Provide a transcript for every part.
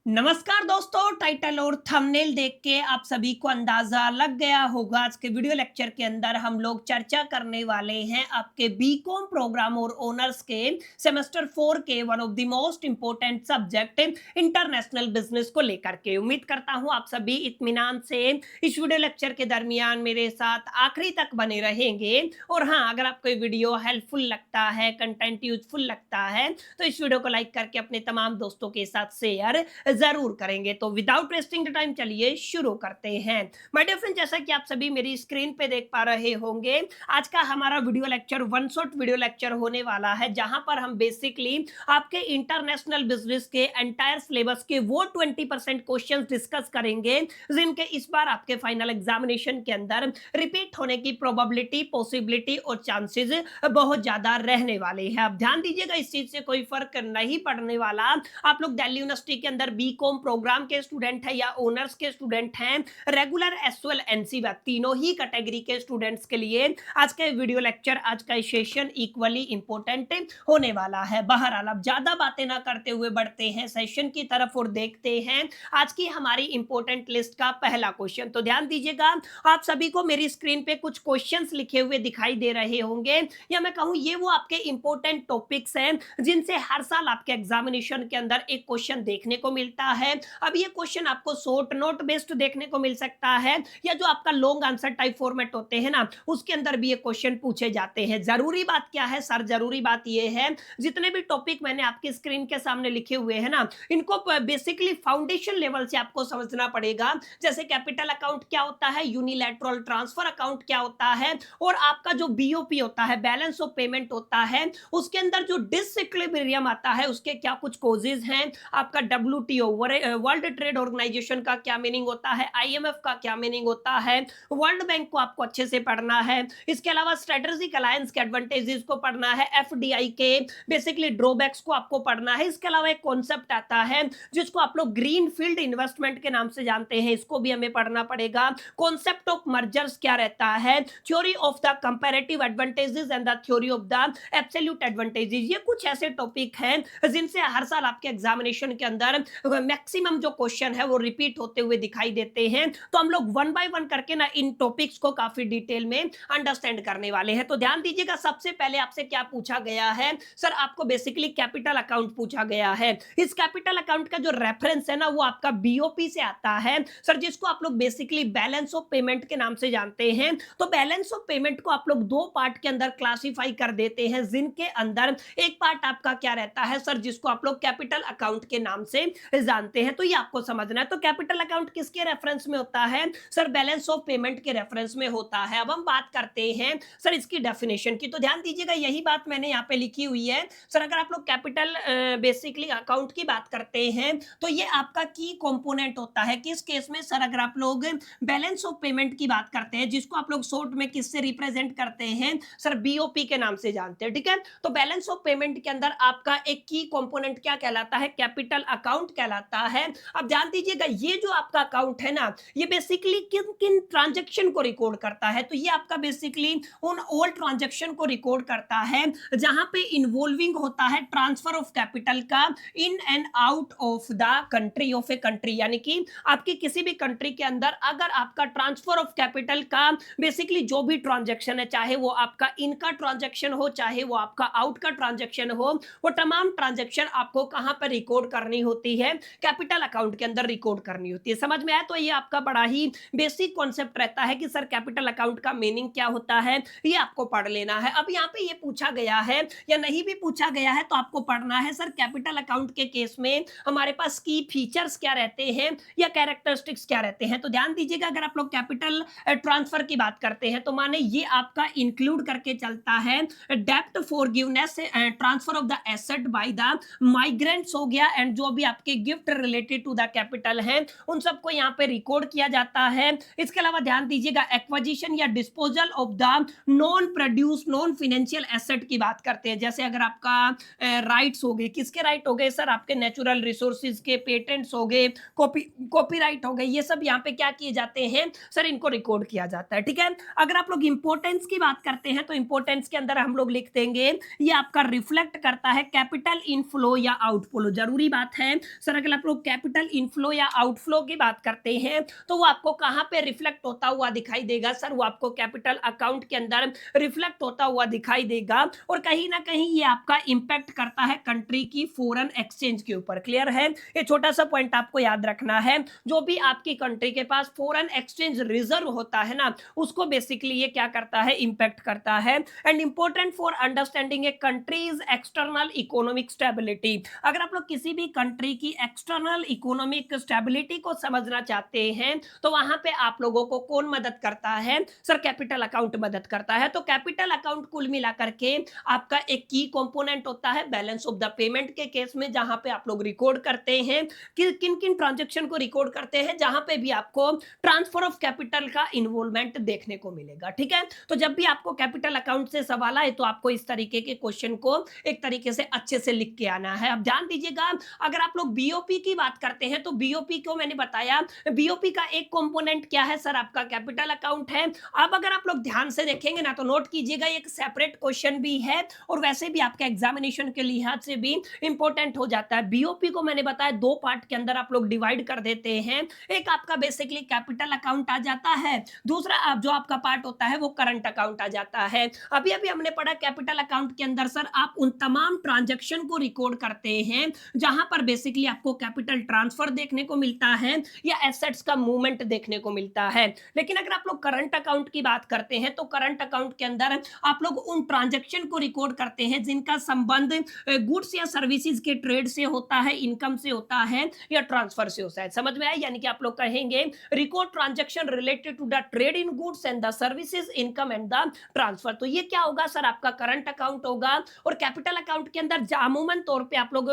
नमस्कार दोस्तों, टाइटल और थंबनेल देख के आप सभी को अंदाजा लग गया होगा। आज के वीडियो लेक्चर के अंदर हम लोग चर्चा करने वाले हैं आपके बीकॉम प्रोग्राम और ऑनर्स के सेमेस्टर 4 के one of the most important subject international business को लेकर के। उम्मीद करता हूं आप सभी इत्मीनान से इस वीडियो लेक्चर के दरमियान मेरे साथ आखिरी तक बने रहेंगे। और हाँ, अगर आपको ये वीडियो हेल्पफुल लगता है, कंटेंट यूजफुल लगता है, तो इस वीडियो को लाइक करके अपने तमाम दोस्तों के साथ शेयर जरूर करेंगे। तो विदाउट वेस्टिंग द टाइम चलिए शुरू करते हैं। माय डियर फ्रेंड, जैसा कि आप सभी मेरी स्क्रीन पे देख पा रहे होंगे, आज का हमारा video lecture one shot video lecture होने वाला है, जहां पर हम बेसिकली आपके इंटरनेशनल बिजनेस के एंटायर सिलेबस के वो 20% क्वेश्चंस डिस्कस करेंगे जिनके इस बार आपके फाइनल एग्जामिनेशन के अंदर रिपीट होने की प्रोबेबिलिटी, पॉसिबिलिटी और चांसेस बहुत ज्यादा रहने वाले हैं। अब ध्यान दीजिएगा, इस चीज से कोई फर्क नहीं पड़ने वाला। आप लोग दिल्ली यूनिवर्सिटी के अंदर बीकॉम प्रोग्राम के स्टूडेंट हैं या ऑनर्स के स्टूडेंट हैं, रेगुलर एसओएल एनसीबी तीनों ही कैटेगरी के स्टूडेंट्स के लिए आज का वीडियो लेक्चर, आज का सेशन इक्वली इंपॉर्टेंट होने वाला है। बहरहाल अब ज्यादा बातें ना करते हुए बढ़ते हैं सेशन की तरफ और देखते हैं आज की हमारी इंपॉर्टेंट लिस्ट का पहला क्वेश्चन। तो ध्यान दीजिएगा, आप सभी को मेरी स्क्रीन पे कुछ क्वेश्चंस लिखे हुए दिखाई दे रहे होंगे, या मैं कहूं ये वो आपके इंपॉर्टेंट टॉपिक्स हैं जिनसे हर साल आपके एग्जामिनेशन के अंदर एक क्वेश्चन देखने को मिलता है। अब ये क्वेश्चन आपको शॉर्ट नोट बेस्ड देखने को मिल सकता है, या जो आपका लॉन्ग आंसर टाइप फॉर्मेट होते हैं ना, उसके अंदर भी ये क्वेश्चन पूछे जाते हैं। जरूरी बात क्या है सर? जरूरी बात ये है, जितने भी टॉपिक मैंने आपकी स्क्रीन के सामने लिखे हुए हैं ना, इनको बेसिकली फाउंडेशन लेवल से आपको समझना पड़ेगा। जैसे कैपिटल अकाउंट क्या होता है, यूनिलैटरल ट्रांसफर अकाउंट क्या होता है, और आपका जो बीओपी होता है, बैलेंस ऑफ पेमेंट होता है, उसके अंदर जो डिसइक्विलिब्रियम आता है उसके क्या कुछ कॉजेज हैं, आपका डब्ल्यूटीओ वर्ल्ड ट्रेड ऑर्गेनाइजेशन का क्या मीनिंग होता है, आईएमएफ का क्या मीनिंग होता है, वर्ल्ड बैंक को आपको अच्छे से पढ़ना है। इसके अलावा स्ट्रेटेजिक अलायंस के एडवांटेजेस को पढ़ना है, एफडीआई के बेसिकली ड्रॉबैक्स को आपको पढ़ना है। इसके अलावा एक कॉन्सेप्ट आता है जिसको आप लोग ग्रीन फील्ड इन्वेस्टमेंट के नाम से जानते हैं, इसको भी हमें पढ़ना पड़ेगा। कॉन्सेप्ट ऑफ मर्जर्स क्या रहता है, theory of the comparative advantages and the theory of the absolute advantages. ये कुछ ऐसे टॉपिक हैं जिनसे हर साल आपके एग्जामिनेशन के अंदर मैक्सिमम जो क्वेश्चन है वो रिपीट होते हुए दिखाई देते हैं। तो हम लोग वन बाय वन करके ना इन टॉपिक्स को काफी डिटेल में अंडरस्टैंड करने वाले हैं। तो ध्यान दीजिएगा, सबसे पहले आपसे क्या पूछा गया है सर? आपको बेसिकली कैपिटल अकाउंट पूछा गया है। इस कैपिटल अकाउंट का जो रेफरेंस है ना, वो आपका बीओपी से आता है सर, जिसको आप लोग बेसिकली बैलेंस ऑफ पेमेंट के नाम से जानते हैं। तो बैलेंस ऑफ पेमेंट को आप लोग दो पार्ट के अंदर क्लासिफाई कर देते हैं, जिनके अंदर एक पार्ट आपका क्या रहता है सर, जिसको आप लोग कैपिटल अकाउंट के नाम से जानते हैं। तो ये आपको समझना है। तो कैपिटल अकाउंट किसके रेफरेंस में होता है सर? बैलेंस ऑफ पेमेंट के रेफरेंस में होता है। अब हम बात करते हैं सर इसकी डेफिनेशन की। तो ध्यान दीजिएगा, यही बात मैंने यहाँ पे लिखी हुई है सर। अगर आप लोग कैपिटल बेसिकली अकाउंट की बात करते हैं, तो ये आपका की कंपोनेंट होता है। किस केस में सर? अगर आप लोग बैलेंस ऑफ पेमेंट की बात करते हैं, जिसको आप लोग शॉर्ट में किससे रिप्रेजेंट करते हैं सर? बीओपी के नाम से जानते हैं, ठीक है। तो बैलेंस ऑफ पेमेंट के अंदर आपका एक की कंपोनेंट क्या कहलाता है? कैपिटल अकाउंट कहलाता है। अब ध्यान दीजिएगा, ये जो आपका अकाउंट है ना, ये बेसिकली किन किन ट्रांजैक्शन को रिकॉर्ड करता है? तो ये आपका बेसिकली उन ऑल ट्रांजैक्शन को रिकॉर्ड करता है जहां पे इन्वॉल्विंग होता है ट्रांसफर ऑफ कैपिटल का in and out of the country of a country. यानी कि आपकी किसी भी कंट्री के अंदर अगर आपका ट्रांसफर ऑफ कैपिटल का बेसिकली जो भी ट्रांजैक्शन है, चाहे वो आपका इनका ट्रांजैक्शन हो, चाहे वो आपका आउट का ट्रांजैक्शन हो, वो तमाम ट्रांजैक्शन आपको कहां पर रिकॉर्ड करनी होती है? कैपिटल अकाउंट के अंदर रिकॉर्ड करनी होती है। समझ में आया? तो ये आपका बड़ा ही बेसिक कॉन्सेप्ट रहता है कि सर कैपिटल अकाउंट का मीनिंग क्या होता है, ये आपको पढ़ लेना है। अब यहाँ पे ये पूछा गया है या नहीं भी पूछा गया है, तो आपको पढ़ना है सर कैपिटल अकाउंट के केस में हमारे पास की फीचर्स क्या रहते हैं या कैरेक्टरिस्टिक्स क्या रहते हैं। तो ध्यान दीजिएगा, अगर आप लोग कैपिटल ट्रांसफर की बात करते हैं, तो माने ये आपका इंक्लूड करके चलता है डेप्ट forgiveness, transfer of the asset by the migrants हो गया, एंड जो भी आपके gift related to the capital हैं, उन सबको यहाँ पे रिकॉर्ड किया जाता है। इसके अलावा ध्यान दीजिएगा, एक्विजिशन या disposal of the non produce non financial asset की बात करते हैं। जैसे अगर आपका राइट्स हो गए, किसके राइट हो गए सर? आपके नेचुरल रिसोर्सेज के, पेटेंट्स हो गए, कॉपीराइट हो गए, ये सब यहाँ पे क्या किए जाते हैं सर? इनको रिकॉर्ड किया जाता है, ठीक है। अगर आप लोग इंपोर्टेंस की बात करते हैं, तो इंपोर्टेंस के अंदर हम लोग लिख देंगे ये आपका रिफ्लेक्ट करता है कैपिटल इनफ्लो या आउटफ्लो। जरूरी बात है सर, सर अगर आप लोग कैपिटल इनफ्लो या आउटफ्लो की बात करते हैं तो वो आपको कहाँ पे रिफ्लेक्ट होता हुआ दिखाई देगा सर, वो आपको कैपिटल अकाउंट के अंदर रिफ्लेक्ट होता हुआ दिखाई देगा और कहीं ना कहीं ये आपका इंपैक्ट करता है कंट्री की फॉरेन एक्सचेंज के ऊपर। क्लियर है, ये छोटा सा पॉइंट आपको याद रखना है। जो भी आपकी कंट्री के पास फॉरेन एक्सचेंज रिजर्व होता है ना, उसको बेसिकली ये क्या करता है, इंपैक्ट करता है। And important for understanding A countries external economic stability, अगर आप लोग किसी भी कंट्री की एक्सटर्नल इकोनॉमिक स्टेबिलिटी को समझना चाहते हैं तो वहां पे आप लोगों को कौन मदद करता है सर, कैपिटल अकाउंट मदद करता है। तो कैपिटल अकाउंट कुल मिलाकर के आपका एक की कंपोनेंट होता है बैलेंस ऑफ द पेमेंट के केस में, जहां पे आप लोग रिकॉर्ड करते हैं कि किन किन ट्रांजैक्शन को रिकॉर्ड करते हैं जहां पे भी आपको ट्रांसफर ऑफ कैपिटल का इन्वॉल्वमेंट देखने को मिलेगा। ठीक है, तो जब भी आपको कैपिटल अकाउंट से सवाल आए तो आपको इस तरीके के क्वेश्चन को एक तरीके से अच्छे से लिख के आना है। अब ध्यान दीजिएगा, अगर आप लोग बीओपी की बात करते हैं तो बीओपी को मैंने बताया, बीओपी का एक कंपोनेंट क्या है सर, आपका कैपिटल अकाउंट है। अब अगर आप लोग ध्यान से देखेंगे ना तो नोट कीजिएगा एक सेपरेट क्वेश्चन भी है और वैसे भी आपके एग्जामिनेशन के लिहाज से भी इंपॉर्टेंट हो जाता है। बीओपी को मैंने बताया दो पार्ट के अंदर आप लोग डिवाइड कर देते हैं, एक आपका बेसिकली कैपिटल अकाउंट आ जाता है, दूसरा आप जो आपका पार्ट होता है वो करंट अकाउंट आ जाता है। अभी अभी हमने पढ़ा कैपिटल अकाउंट के अंदर सर आप उन तमाम ट्रांजैक्शन को रिकॉर्ड करते हैं जहां पर बेसिकली आपको कैपिटल ट्रांसफर देखने को मिलता है या एसेट्स का मूवमेंट देखने को मिलता है। लेकिन अगर आप लोग करंट अकाउंट की बात करते हैं तो करंट अकाउंट के अंदर आप लोग उन ट्रांजैक्शन को रिकॉर्ड करते हैं जिनका संबंध गुड्स या सर्विसेज के ट्रेड से होता है, इनकम से होता है या ट्रांसफर से होता है। समझ में आया, यानी कि आप लोग कहेंगे record transaction related to the trade in goods and the services, income and the transfer. तो ये क्या होगा सर, आपका करंट अकाउंट होगा। और कैपिटल अकाउंट के अंदर अमूमन तौर पे आप लोग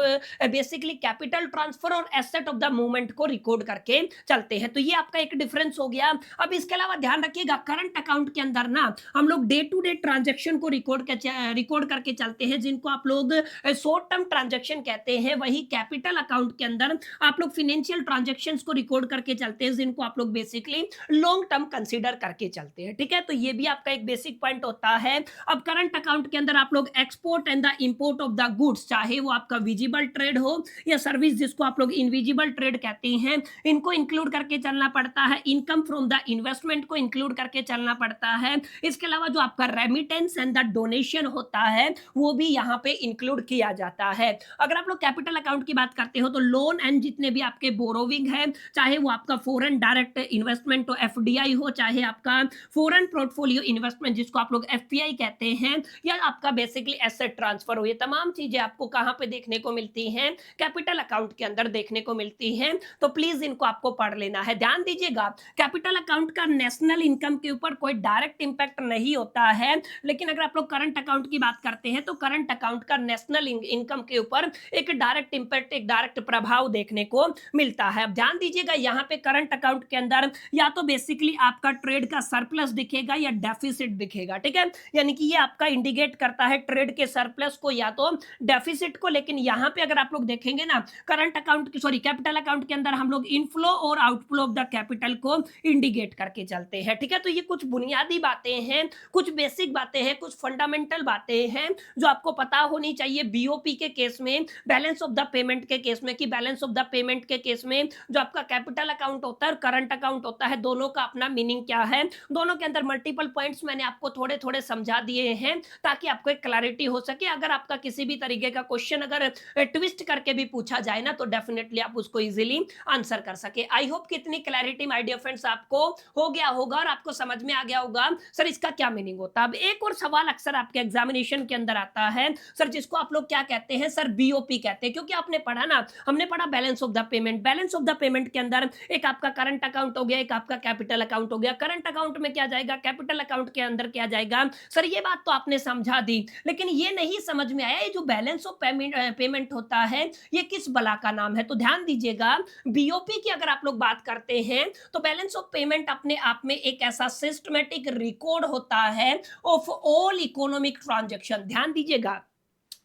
बेसिकली कैपिटल ट्रांसफर और एसेट ऑफ द मूवमेंट को रिकॉर्ड करके चलते हैं। तो ये आपका एक डिफरेंस हो गया। अब इसके अलावा ध्यान रखिएगा करंट अकाउंट के अंदर ना हम लोग डे टू डे ट्रांजैक्शन को रिकॉर्ड करके चलते हैं जिनको आप लोग शॉर्ट टर्म ट्रांजैक्शन कहते हैं। वही कैपिटल अकाउंट के अंदर आप लोग फाइनेंशियल ट्रांजैक्शंस को रिकॉर्ड करके चलते हैं जिनको आप लोग बेसिकली लॉन्ग टर्म कंसीडर करके चलते हैं। ठीक है, तो ये भी आपका एक बेसिक पॉइंट होता है। अब करंट अकाउंट के अंदर आप लोग export and the import of the goods, चाहे वो आपका विजिबल ट्रेड हो या सर्विस जिसको आप लोग इनविजिबल ट्रेड कहते हैं, इनको इंक्लूड करके चलना पड़ता है। इनकम फ्रॉम द इन्वेस्टमेंट को इंक्लूड करके चलना पड़ता है। इसके अलावा जो आपका रेमिटेंस एंड द डोनेशन होता है वो भी यहाँ पे इंक्लूड किया जाता है। अगर आप लोग कैपिटल अकाउंट की बात करते हो तो लोन एंड जितने भी आपके बोरोविंग है, चाहे वो आपका फॉरेन डायरेक्ट इन्वेस्टमेंट हो एफडीआई हो, चाहे आपका फॉरेन पोर्टफोलियो इन्वेस्टमेंट जिसको आप लोग एफपीआई कहते हैं, या आपका बेसिकली एसेट ट्रांसफर हो, ये तमाम चीजें आपको कहां पे देखने को मिलती हैं, कैपिटल अकाउंट के अंदर देखने को मिलती हैं। तो प्लीज इनको आपको पढ़ लेना है। ध्यान दीजिएगा कैपिटल अकाउंट का नेशनल इनकम के ऊपर कोई डायरेक्ट इंपैक्ट नहीं होता है, लेकिन अगर आप लोग करंट अकाउंट की बात करते हैं तो करंट अकाउंट का नेशनल इनकम के ऊपर एक डायरेक्ट इंपैक्ट, एक डायरेक्ट प्रभाव देखने को मिलता है। अब ध्यान दीजिएगा यहाँ पे करंट अकाउंट के अंदर या तो बेसिकली आपका ट्रेड का सरप्लस दिखेगा या डेफिसिट दिखेगा। ठीक है, यानी कि ये आपका इंडिकेट करता है ट्रेड के सरप्लस को या तो डेफिसिट को। लेकिन यहाँ पे अगर आप लोग देखेंगे ना करंट अकाउंट की सॉरी कैपिटल अकाउंट के अंदर हम लोग इनफ्लो और आउटफ्लो ऑफ द कैपिटल को इंडिकेट करके चलते हैं। ठीक है, तो ये कुछ बुनियादी बातें हैं, कुछ बेसिक बातें हैं, कुछ फंडामेंटल बातें हैं जो आपको पता होनी चाहिए बीओपी के केस में, बैलेंस ऑफ द पेमेंट के केस में। कि बैलेंस ऑफ द पेमेंट के केस में जो आपका कैपिटल अकाउंट होता है और करंट अकाउंट होता है, दोनों का अपना मीनिंग क्या है, दोनों के अंदर मल्टीपल पॉइंट्स मैंने आपको थोड़े थोड़े समझा दिए हैं ताकि आपको एक क्लैरिटी हो सके। अगर आपका किसी भी तरीके का क्वेश्चन अगर ट्विस्ट करके भी पूछा जाए ना तो डेफिनेटली आप उसको इजीली आंसर कर सके। आई होप कि इतनी क्लैरिटी माय डियर फ्रेंड्स आपको हो गया होगा और आपको समझ में आ गया होगा सर इसका क्या मीनिंग होता है। अब एक और सवाल अक्सर आपके एग्जामिनेशन के अंदर आता है सर जिसको आप लोग क्या कहते हैं सर, बीओपी कहते हैं। क्योंकि आपने पढ़ा ना, हमने पढ़ा balance of the payment, balance of the payment के अंदर एक आपका करंट अकाउंट हो गया, एक आपका कैपिटल अकाउंट हो गया। करंट अकाउंट में क्या जाएगा, कैपिटल अकाउंट के अंदर क्या जाएगा। सर ये बात तो आपने समझा दी, लेकिन ये नहीं समझ में आया ये जो बैलेंस ऑफ पेमेंट होता है ये किस बला का नाम है। तो ध्यान दीजिएगा बीओपी की अगर आप लोग बात करते हैं तो बैलेंस ऑफ पेमेंट अपने आप में एक ऐसा सिस्टमैटिक रिकॉर्ड होता है ऑफ ऑल इकोनॉमिक ट्रांजैक्शन। ध्यान दीजिएगा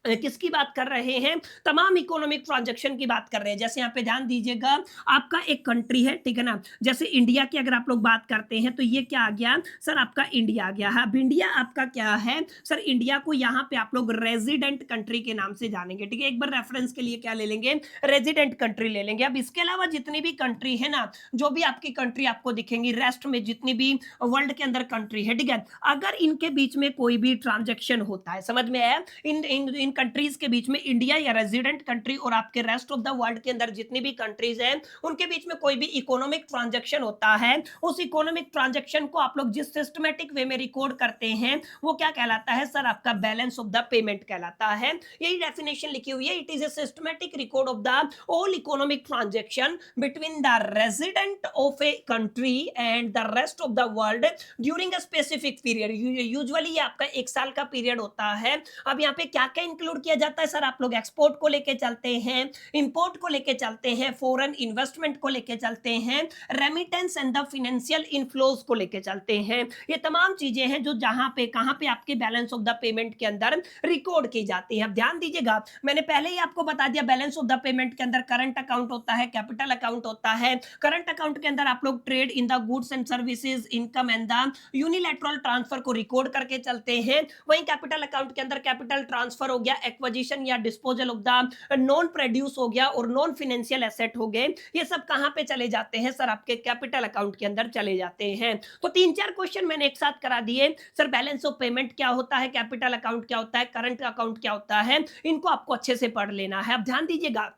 किसकी बात कर रहे हैं? तमाम इकोनॉमिक ट्रांजैक्शन की बात कर रहे हैं। जैसे यहाँ पे ध्यान दीजिएगा, आपका एक कंट्री है, ठीक है ना? जैसे इंडिया की अगर आप लोग बात करते हैं तो ये क्या आ गया? सर आपका इंडिया आ गया। हाँ, अब इंडिया आपका क्या है? सर इंडिया को यहाँ पे आप लोग रेज़िडेंट कंट्री के नाम से जानेंगे, ठीक है? एक बार रेफरेंस के लिए क्या ले लेंगे? रेज़िडेंट कंट्री ले लेंगे। अब इसके अलावा जितनी भी कंट्री है ना, जो भी आपकी कंट्री आपको दिखेंगी, रेस्ट में जितनी भी वर्ल्ड के अंदर कंट्री है, ठीक है? अगर इनके बीच में कोई भी ट्रांजैक्शन होता है, समझ में आया? इन कंट्रीज के बीच में इंडिया या रेजिडेंट कंट्री और आपके रेस्ट ऑफ द वर्ल्ड के अंदर जितनी भी कंट्रीज हैं उनके बीच में कोई भी इकोनॉमिक ट्रांजैक्शन होता है, उस इकोनॉमिक ट्रांजैक्शन को आप लोग जिस सिस्टमेटिक वे में रिकॉर्ड करते हैं वो क्या कहलाता है? सर आपका बैलेंस ऑफ द पेमेंट कहलाता है। यही डेफिनेशन लिखी हुई है, it is a systematic record of the all economic transaction between the resident of a country and the rest of the world during a specific period. Usually ये आपका एक साल का पीरियड होता है। अब यहाँ पे क्या क्या इंक्लूड किया जाता है? सर आप लोग एक्सपोर्ट को लेके चलते हैं, इंपोर्ट को लेके चलते हैं, फॉरेन इन्वेस्टमेंट को लेके चलते हैं, remittance and the financial inflows को लेके चलते हैं। ये तमाम चीजें हैं जो जहां पे कहां पे आपके बैलेंस ऑफ द पेमेंट के अंदर रिकॉर्ड की जाती है। अब ध्यान दीजिएगा, मैंने पहले ही आपको बता दिया, बैलेंस ऑफ द पेमेंट के अंदर करंट अकाउंट होता है, कैपिटल अकाउंट होता है। करंट अकाउंट के अंदर आप लोग trade in the goods and services, income and the unilateral transfer को रिकॉर्ड करके चलते हैं। वहीं कैपिटल अकाउंट के अंदर कैपिटल ट्रांसफर हो गया, एक्विजिशन या disposal of the non produce हो गया और नॉन फाइनेंशियल एसेट हो गए। ये सब कहां पे चले जाते हैं? सर आपके कैपिटल अकाउंट के अंदर चले जाते हैं। तो तीन चार क्वेश्चन मैंने एक साथ करा दिए। सर बैलेंस ऑफ पेमेंट क्या होता है, कैपिटल अकाउंट क्या होता है, करंट अकाउंट क्या होता है, इनको आपको अच्छे से पढ़ लेना है। अब ध्यान दीजिएगा,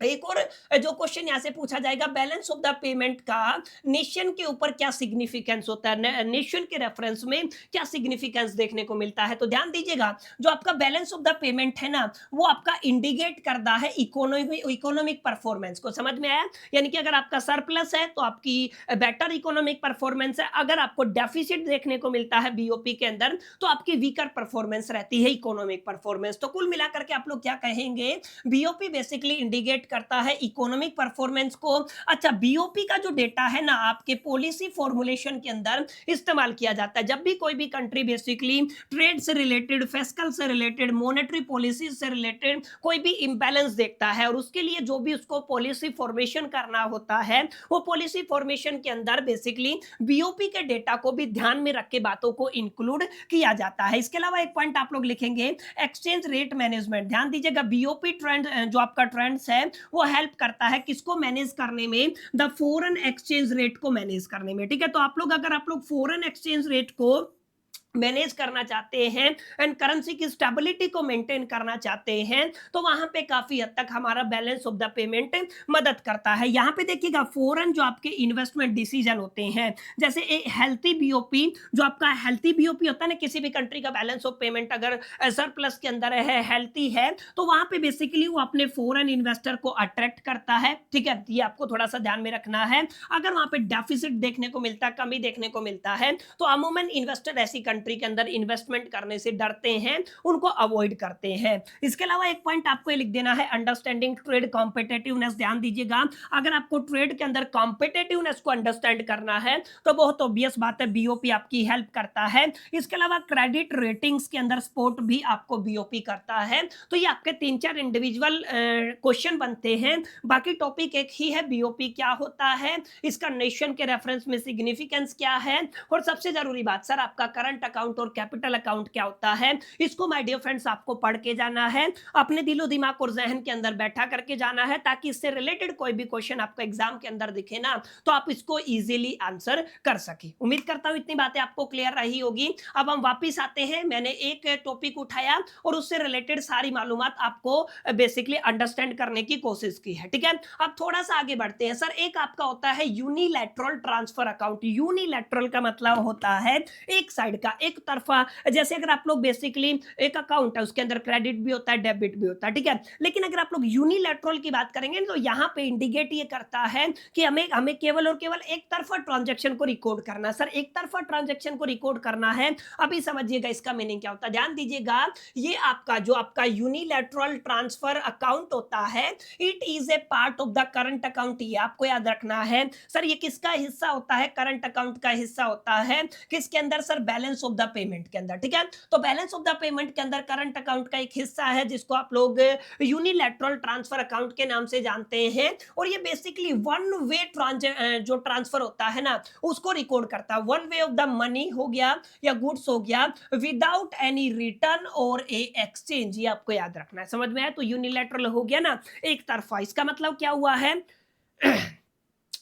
एक और जो क्वेश्चन यहां से पूछा जाएगा, बैलेंस ऑफ द पेमेंट का नेशन के ऊपर क्या सिग्निफिकेंस होता है, नेशन के रेफरेंस में क्या सिग्निफिकेंस देखने को मिलता है? तो ध्यान दीजिएगा, जो आपका बैलेंस ऑफ द पेमेंट है ना, वो आपका इंडिकेट करता है इकोनॉमिक परफॉर्मेंस को। समझ में आया? यानी कि अगर आपका सरप्लस है तो आपकी बेटर इकोनॉमिक परफॉर्मेंस है, अगर आपको डेफिसिट देखने को मिलता है बीओपी के अंदर तो आपकी वीकर परफॉर्मेंस रहती है, इकोनॉमिक परफॉर्मेंस। तो कुल मिलाकर के आप लोग क्या कहेंगे? बीओपी बेसिकली इंडिकेट करता है इकोनॉमिक परफॉर्मेंस को। अच्छा, बीओपी का जो डेटा है ना, आपके पॉलिसी फॉर्मुलेशन के अंदर इस्तेमाल किया जाता है। जब भी कोई भी कंट्री बेसिकली ट्रेड से रिलेटेड, फिस्कल से रिलेटेड, मॉनेटरी पॉलिसी से रिलेटेड कोई भी इंबैलेंस देखता है और उसके लिए जो भी उसको पॉलिसी फॉर्मेशन करना होता है, वो पॉलिसी फॉर्मेशन के अंदर बेसिकली बीओपी के डेटा को भी ध्यान में रख के बातों को इंक्लूड किया जाता है। इसके अलावा एक पॉइंट आप लोग लिखेंगे, एक्सचेंज रेट मैनेजमेंट। ध्यान दीजिएगा, बीओपी ट्रेंड जो आपका ट्रेंड्स है वो हेल्प करता है किसको मैनेज करने में? द फॉरेन एक्सचेंज रेट को मैनेज करने में। ठीक है, तो आप लोग अगर आप लोग फॉरेन एक्सचेंज रेट को मैनेज करना चाहते हैं एंड करेंसी की स्टेबिलिटी को मेंटेन करना चाहते हैं तो वहां पे काफी हद तक हमारा बैलेंस ऑफ द पेमेंट मदद करता है। यहां पे देखिएगा, फॉरेन जो आपके इन्वेस्टमेंट डिसीजन होते हैं, जैसे एक हेल्थी बीओपी, जो आपका हेल्थी बीओपी होता है ना, किसी भी कंट्री का बैलेंस ऑफ पेमेंट अगर सरप्लस के अंदर है, हेल्थी है, तो वहां पे बेसिकली वो अपने फॉरेन इन्वेस्टर को अट्रैक्ट करता है। ठीक है, ये आपको थोड़ा सा ध्यान में रखना है। अगर वहां पे डेफिसिट देखने को मिलता है, कमी देखने को मिलता है, तो अमूमन इन्वेस्टर ऐसी कंट्री के अंदर इन्वेस्टमेंट करने से डरते हैं, उनको अवॉइड करते हैं। इसके अलावा एक पॉइंट आपको लिख देना है, अंडरस्टैंडिंग ट्रेड कॉम्पिटिटिवनेस। ध्यान दीजिएगा, अगर आपको ट्रेड के अंदर कॉम्पिटिटिवनेस को अंडरस्टैंड करना है तो बहुत ऑब्वियस बात है, बीओपी आपकी हेल्प करता है। इसके अलावा क्रेडिट रेटिंग्स के अंदर सपोर्ट भी आपको बीओपी करता है। तो ये आपके तीन चार इंडिविजुअल क्वेश्चन बनते हैं। बाकी टॉपिक एक ही है, बीओपी क्या होता है, इसका नेशन के रेफरेंस में सिग्निफिकेंस क्या है, और सबसे जरूरी बात, सर आपका करंट अकाउंट और कैपिटल अकाउंट क्या होता है। इसको माय डियर फ्रेंड्स आपको पढ़ के जाना है, अपने दिलो दिमाग और जहन के अंदर बैठा करके जाना है, ताकि इससे रिलेटेड कोई भी क्वेश्चन आपको एग्जाम के अंदर दिखे ना तो आप इसको इजीली आंसर कर सके। उम्मीद करता हूं इतनी बातें आपको क्लियर रही होगी। अब हम वापिस आते हैं, मैंने एक टॉपिक उठाया और उससे रिलेटेड सारी मालूमात आपको बेसिकली अंडरस्टैंड करने की कोशिश की है। ठीक है, अब थोड़ा सा आगे बढ़ते हैं। सर एक आपका होता है यूनिलैटरल ट्रांसफर अकाउंट। यूनिलैटरल का मतलब होता है एक साइड का, एक तरफा। जैसे अगर आप लोग बेसिकली एक अकाउंट है, उसके अंदर क्रेडिट भी होता है, डेबिट भी होता है। ठीक है, लेकिन अगर आप लोग यूनिलैटरल की बात करेंगे तो यहां पे इंडिकेट ये करता है कि हमें केवल और केवल एक तरफा ट्रांजैक्शन को रिकॉर्ड करना। सर एक तरफा ट्रांजैक्शन को रिकॉर्ड करना है, अभी समझिएगा इसका मीनिंग क्या होता है। ध्यान दीजिएगा, ये आपका जो आपका यूनिलैटरल ट्रांसफर अकाउंट होता है, it is a part of the current account. ये आपको याद रखना है। सर ये किसका हिस्सा होता है? करंट अकाउंट का हिस्सा होता है। किसके अंदर? Sir balance of of the payment के अंदर, ठीक है। तो बैलेंस ऑफ द पेमेंट के अंदर करंट अकाउंट का एक हिस्सा है जिसको आप लोग यूनिलैटरल ट्रांसफर अकाउंट के नाम से जानते हैं, और ये बेसिकली वन वे जो ट्रांसफर होता है ना उसको रिकॉर्ड करता है। One way of the money हो गया या गुड्स हो गया विदाउट एनी रिटर्न और ए एक्सचेंज, ये आपको याद रखना है। समझ में आया? तो यूनिलैटरल हो गया ना एक तरफा। इसका मतलब क्या हुआ है?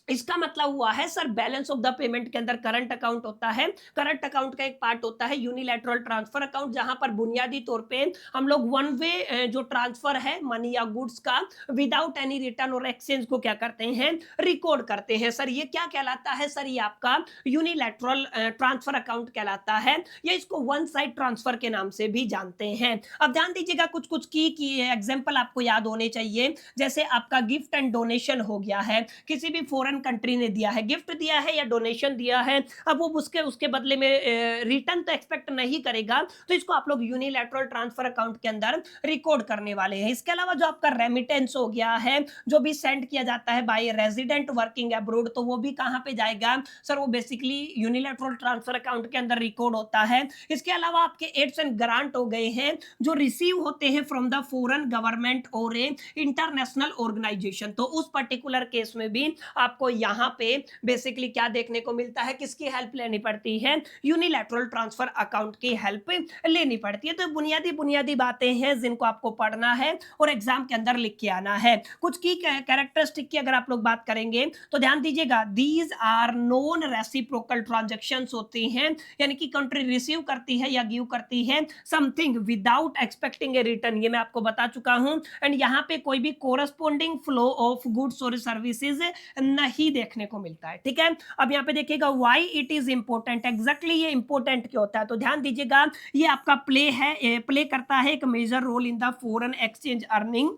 इसका मतलब हुआ है sir balance of the payment के अंदर करंट अकाउंट होता है, करंट अकाउंट का एक पार्ट होता है यूनिलैटरल ट्रांसफर अकाउंट, जहां पर बुनियादी तौर पे हम लोग वन वे जो ट्रांसफर है मनी या गुड्स का विदाउट एनी रिटर्न और एक्सचेंज को क्या करते हैं? रिकॉर्ड करते हैं। सर ये क्या कहलाता है? सर ये आपका यूनिलैटरल ट्रांसफर अकाउंट कहलाता है, या इसको वन साइड ट्रांसफर के नाम से भी जानते हैं। अब ध्यान दीजिएगा कुछ कुछ की एग्जाम्पल आपको याद होने चाहिए, जैसे आपका गिफ्ट एंड डोनेशन हो गया है, किसी भी फॉरेन कंट्री ने दिया है, गिफ्ट दिया है या डोनेशन दिया है, अब वो उसके बदले में रिटर्न तो एक्सपेक्ट नहीं करेगा, तो इसको आप लोग यूनिलैटरल ट्रांसफर अकाउंट के अंदर रिकॉर्ड करने वाले हैं। इसके अलावा जो आपका रेमिटेंस हो गया है, जो भी सेंड किया जाता है बाय रेजिडेंट वर्किंग अब्रोड, तो वो भी कहां पे जाएगा? सर वो बेसिकली यूनिलैटरल ट्रांसफर अकाउंट के अंदर रिकॉर्ड होता है। इसके अलावा आपके एड्स एंड ग्रांट हो गए हैं जो रिसीव होते हैं फ्रॉम द फॉरेन गवर्नमेंट और ए इंटरनेशनल ऑर्गेनाइजेशन, तो उस पर्टिकुलर केस में भी आपको यहां पे बेसिकली क्या देखने को मिलता है? किसकी हेल्प लेनी पड़ती है? यूनिलैटरल ट्रांसफर अकाउंट की हेल्प लेनी पड़ती है। तो बुनियादी बुनियादी बातें हैं जिनको आपको पढ़ना है और एग्जाम के अंदर लिख के आना है। कुछ की कैरेक्टरिस्टिक की अगर आप लोग बात करेंगे तो ध्यान दीजिएगा, these are non reciprocal transactions होती हैं, यानी कि कंट्री रिसीव करती है या गिव करती है something without expecting a return, ये मैं आपको बता चुका हूं। एंड यहां पे कोई भी कोरस्पोंडिंग फ्लो ऑफ गुड्स और सर्विसेज नहीं देखने को मिलता है, ठीक है। अब यहाँ पे देखिएगा why it is important, exactly ये इंपॉर्टेंट क्यों होता है? तो ध्यान दीजिएगा, ये आपका प्ले करता है एक major role in the foreign exchange earning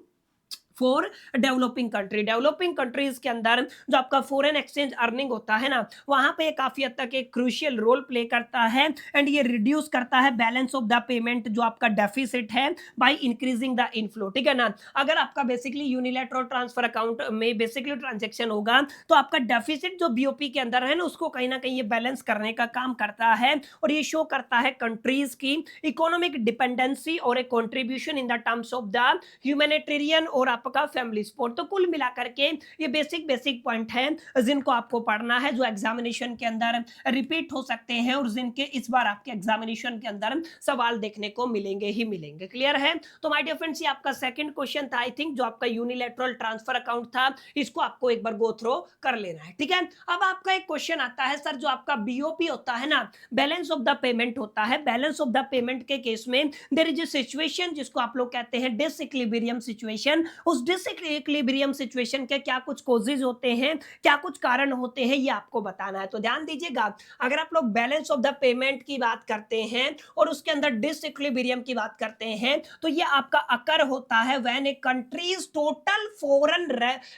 for developing country. Developing countries के अंदर जो आपका फॉरेन एक्सचेंज अर्निंग होता है ना, वहां पे काफी हद तक एक क्रूशियल रोल प्ले करता है, एंड ये रिड्यूस करता है बैलेंस ऑफ द पेमेंट जो आपका डेफिसिट है बाय इंक्रीजिंग द इनफ्लो, ठीक है ना। अगर आपका बेसिकली यूनिलैटरल ट्रांसफर अकाउंट में बेसिकली ट्रांजेक्शन होगा तो आपका डेफिसिट जो बीओपी के अंदर है ना उसको कहीं ना कहीं ये बैलेंस करने का काम करता है, और ये शो करता है कंट्रीज की इकोनॉमिक डिपेंडेंसी और एक contribution in the terms of the humanitarian और आपका फैमिली सपोर्ट। तो कुल मिलाकर के ये बेसिक पॉइंट हैं जिनको आपको पढ़ना है, जो एग्जामिनेशन के अंदर रिपीट हो सकते हैं और जिनके इस बार आपके एग्जामिनेशन के अंदर सवाल देखने को मिलेंगे ही मिलेंगे। क्लियर है? तो माय डियर फ्रेंड्स, ये आपका सेकंड क्वेश्चन था आई थिंक, जो आपका यूनिलैटरल ट्रांसफर अकाउंट था, इसको आपको एक बार गो थ्रो कर लेना है, ठीक है। अब आपका एक क्वेश्चन आता है सर, जो आपका बीओपी होता है ना, बैलेंस ऑफ द पेमेंट होता है, बैलेंस ऑफ द पेमेंट के केस में देयर इज अ सिचुएशन जिसको आप लोग कहते हैं डिसइक्विलिब्रियम सिचुएशन। उस डिसइक्विलिब्रियम सिचुएशन के क्या कुछ कॉजेज होते हैं, क्या कुछ कारण होते हैं, ये आपको बताना है। तो ध्यान दीजिएगा, अगर आप लोग बैलेंस ऑफ द पेमेंट की बात करते हैं और उसके अंदर डिसइक्विलिब्रियम की बात करते हैं, तो ये आपका अकर होता है when a country's total foreign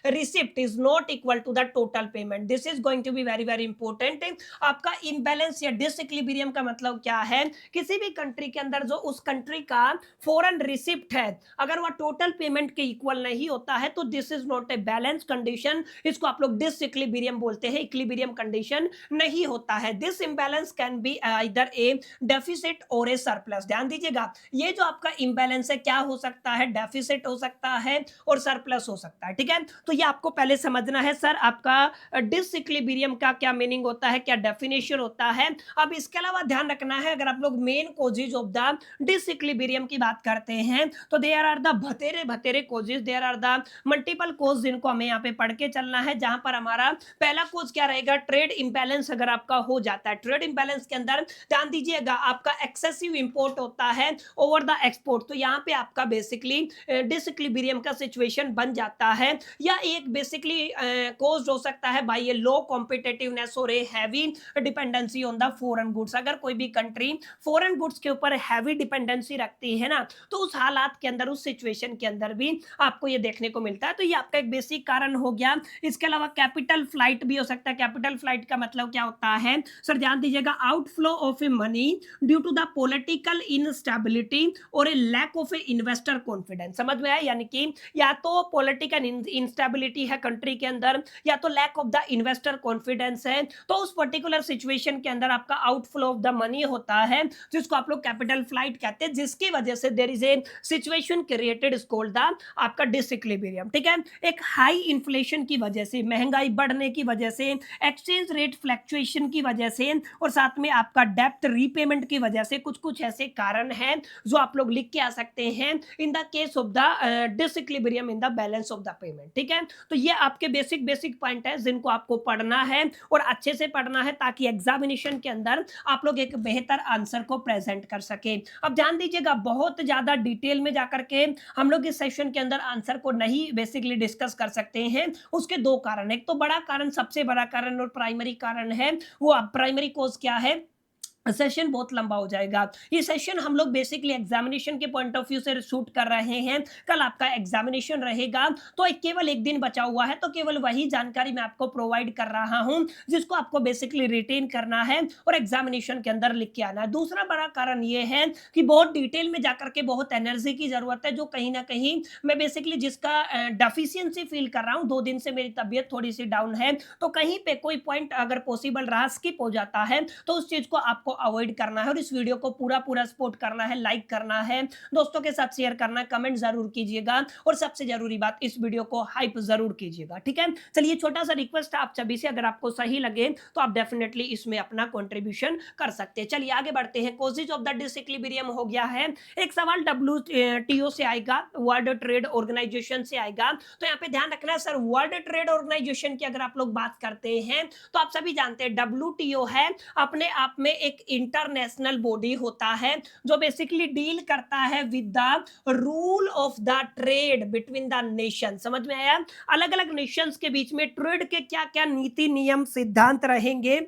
receipt is not equal to the total payment. This is going to be very very important. आपका इम्बैलेंस या डिसइक्विलिब्रियम का मतलब क्या है? किसी भी कंट्री के अंदर जो उस कंट्री का फॉरेन रिसिप्ट है, अगर वह टोटल पेमेंट के इक्वल नहीं होता है तो this is not a balance condition, इसको आप लोग डिसइक्विलिब्रियम बोलते हैं, इक्विलिब्रियम कंडीशन नहीं होता है। This imbalance can be either A deficit और ए सरप्लस। ध्यान दीजिएगा, ये जो आपका इंबैलेंस है क्या हो सकता है? डेफिसिट हो सकता है और सरप्लस हो सकता है, ठीक है। तो ये आपको पहले समझना है सर, आपका डिसइक्विलिब्रियम का क्या मीनिंग होता है, क्या डेफिनेशन होता है। अब इसके अलावा ध्यान रखना है, अगर आप लोग main causes of the disequilibrium की बात करते हैं तो देयर आर द भतेरे causes, there are the multiple cause, जिनको हमें यहाँ पे पढ़ के चलना है। जहां पर हमारा पहला कॉज क्या रहेगा? ट्रेड इंबैलेंस अगर आपका हो जाता है, ट्रेड इंबैलेंस के अंदर ध्यान दीजिएगा आपका एक्सेसिव इंपोर्ट होता है ओवर द एक्सपोर्ट, तो यहाँ पे आपका बेसिकली डिसइक्विलिब्रियम का सिचुएशन बन जाता है। या एक बेसिकली कॉज हो सकता है बाय ए लो कॉम्पिटिटिवनेस और a heavy dependency on the foreign goods. अगर कोई भी कंट्री फॉरेन गुड्स के ऊपर हैवी डिपेंडेंसी रखती है ना, तो उस हालात के अंदर, उस सिचुएशन के अंदर भी आपको आपको ये देखने को मिलता है। तो ये आपका एक बेसिक कारण हो गया। इसके अलावा कैपिटल फ्लाइट भी हो सकता है। कैपिटल फ्लाइट का मतलब क्या होता है सर, ध्यान दीजिएगा, outflow of a money due to the political instability और a lack of a investor confidence. समझ में आया? यानी कि या तो पॉलिटिकल इंस्टेबिलिटी है कंट्री के अंदर, या तो lack of the investor confidence है, तो उस पर्टिकुलर सिचुएशन के अंदर आपका आउटफ्लो ऑफ द मनी होता है, जिसको आप लोग कैपिटल फ्लाइट कहते हैं, जिसकी वजह से there is a situation created is called the आपका डिसइक्विलिब्रियम। ठीक है, एक हाई इन्फ्लेशन की वजह से, महंगाई बढ़ने की वजह से, एक्सचेंज रेट फ्लक्चुएशन की वजह से, और साथ में आपका डेप्थ रीपेमेंट की वजह से, कुछ कुछ ऐसे कारण हैं जो आप लोग लिख के आ सकते हैं in the case of the disequilibrium in the balance of the payment. ठीक है, तो ये आपके बेसिक बेसिक पॉइंट है जिनको आपको पढ़ना है और अच्छे से पढ़ना है, ताकि एग्जामिनेशन के अंदर आप लोग एक बेहतर आंसर को प्रेजेंट कर सके। अब ध्यान दीजिएगा, बहुत ज्यादा डिटेल में जाकर के हम लोग इस सेशन के अंदर आंसर को नहीं बेसिकली डिस्कस कर सकते हैं। उसके दो कारण, एक तो बड़ा कारण, सबसे बड़ा कारण और प्राइमरी कारण है, वो प्राइमरी कोज क्या है, सेशन बहुत लंबा हो जाएगा। ये सेशन हम लोग बेसिकली एग्जामिनेशन के पॉइंट ऑफ व्यू से शूट कर रहे हैं। कल आपका एग्जामिनेशन रहेगा, तो केवल एक दिन बचा हुआ है, तो केवल वही जानकारी मैं आपको प्रोवाइड कर रहा हूं जिसको आपको बेसिकली रिटेन करना है और एग्जामिनेशन के अंदर लिख के आना है। दूसरा बड़ा कारण ये है कि बहुत डिटेल में जाकर के बहुत एनर्जी की जरूरत है, जो कहीं ना कहीं मैं बेसिकली जिसका डेफिशिएंसी फील कर रहा हूं, 2 दिन से मेरी तबियत थोड़ी सी डाउन है, तो कहीं पे कोई पॉइंट अगर पॉसिबल रहा स्किप हो जाता है, तो उस चीज को आपको अवॉइड करना है और इस वीडियो को पूरा पूरा सपोर्ट करना है, लाइक करना है, दोस्तों के साथ शेयर करना है, कमेंट जरूर कीजिएगा, और सबसे जरूरी बात, इस वीडियो को हाइप जरूर कीजिएगा। ठीक है, चलिए छोटा सा रिक्वेस्ट है आप सभी से, अगर आपको सही लगे तो आप डेफिनेटली इसमें अपना कंट्रीब्यूशन कर सकते हैं। चलिए आगे बढ़ते हैं। कॉजेज ऑफ द डिसइक्विलिब्रियम हो गया है। एक सवाल WTO से आएगा, वर्ल्ड ट्रेड ऑर्गेनाइजेशन से आएगा। तो यहाँ पे ध्यान रखना है सर, वर्ल्ड ट्रेड ऑर्गेनाइजेशन की अगर आप लोग बात करते हैं तो आप सभी जानते हैं WTO है अपने आप में एक इंटरनेशनल बॉडी होता है जो बेसिकली डील करता है with the rule of the trade between the nation. समझ में आया? अलग अलग नेशंस के बीच में ट्रेड के क्या क्या नीति नियम सिद्धांत रहेंगे,